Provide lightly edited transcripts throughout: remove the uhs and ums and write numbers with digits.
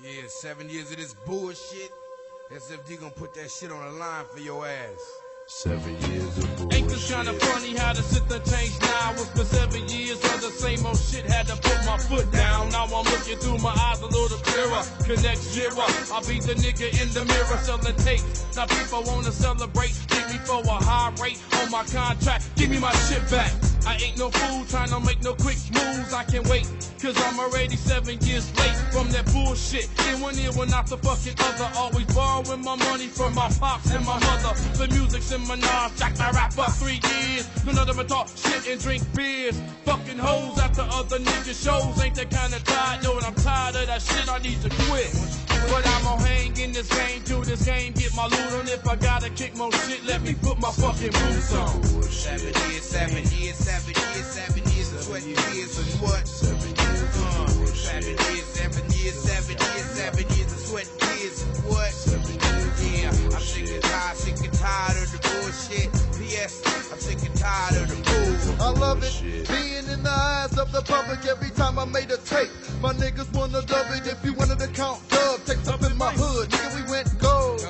Yeah, 7 years of this bullshit. As if you gonna put that shit on the line for your ass. 7 years of bullshit. Ain't this kinda funny how the system changed now? It's been 7 years of the same old shit. Had to put my foot down. Now I'm looking through my eyes a little clearer. Connect zero. I'll be the nigga in the mirror selling tapes. Now people wanna celebrate. Give me for a high rate on my contract. Give me my shit back. I ain't no fool trying to make no quick moves. I can wait, cause I'm already 7 years late from that bullshit. In one ear, one out the fucking other. Always borrowing my money from my pops and my mother. The music's in my Minaj, Jack the rapper, 3 years. None of them talk shit and drink beers. Fucking hoes after other niggas shows. Ain't that kind of tired, yo, and I'm tired of that shit. I need to quit. But I'm gonna hang in this game till this game get my loot on. If I gotta kick more shit, let me put my fucking boots on. 7 years, 7 years, 7 years, 7 years of sweat years and what? 7 years, 7 years, 7 years, 7 years, 7 years of sweat years and what? Yeah, I'm sick and tired of the bullshit. P.S. I'm sick and tired of the bull. I love it, being in the eyes of the public every time I made a tape. My niggas wanna dub it. If you wanted to count dub, takes up in my hood. Nigga, we went gold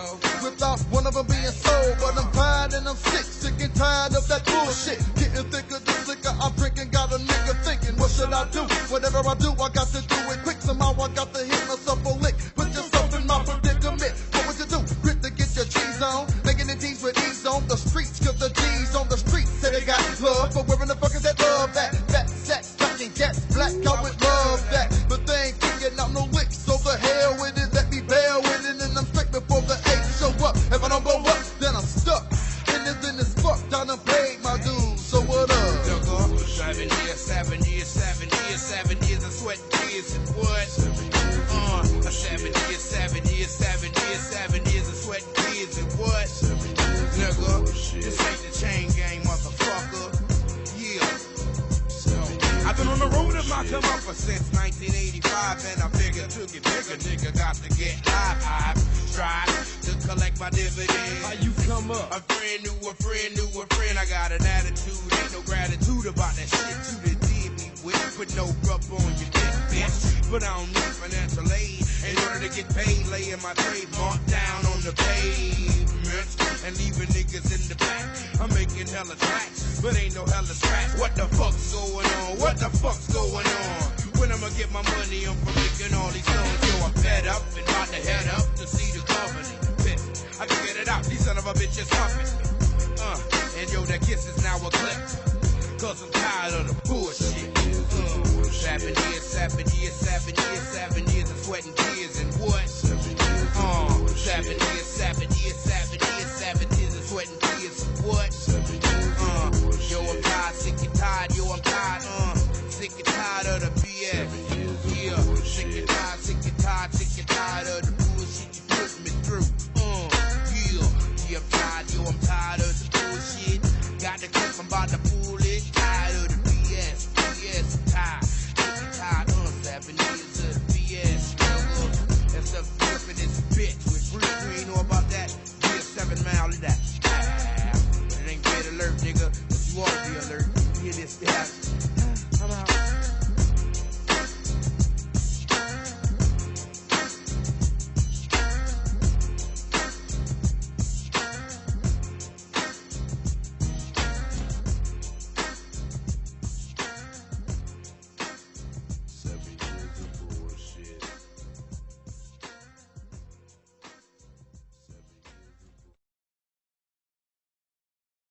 without one of them being sold. But I'm tired and I'm sick and tired of that bullshit. Getting thicker the liquor I'm drinking, got a nigga thinking, what should I do? Whatever I do, I got to do it quick. Somehow I got to hit myself a lick. Put yourself in my predicament. What would you do? Grit to get your G's on. Making the G's with ease on the streets. Cause the G's on the streets say they got love. But where in the fuck is that love at? Fat sack, fucking gas, black, I would love that. But they ain't figuring out no licks. So the hell with it, let me bail with it. And I'm straight before the 8 show up. If I don't blow up, then I'm stuck. And it's fucked, I done paid my dues. So what up? 7 years, 7 years, 7 years, 7 years of sweat years and what? 7 years, 7 years, 7 years, 7 years of sweat years and what? Nigga, this ain't the chain gang, motherfucker. Yeah. I've been on the road of my come up since 1985, and I figured to get bigger, nigga, got to get live. Strive to collect my dividends. How you come up? A friend knew a friend knew a friend. I got an attitude, ain't no gratitude about that shit you done did me with. Put no rub on your dick, bitch. But I don't need financial aid in order to get paid. Laying my trademark down on the pavement and leaving niggas in the back. I'm making hella tracks, but ain't no hella scratch. What the fuck's going on? What the fuck's going on? When I'ma get my money on from making all these songs? Yo, I'm fed up and about to head up to see the company. Pissed. I can get it out, these son of a bitches huffing. And yo, that kiss is now a clip. Cause I'm tired of the bullshit. 7 years, 7 years, 7 years, 7 years of sweating tears and what? 7 years, 7 years, 7 years, 7 years of sweating tears and what? Yo, I'm tired, sick and tired, yo, I'm tired, sick and tired of the BS.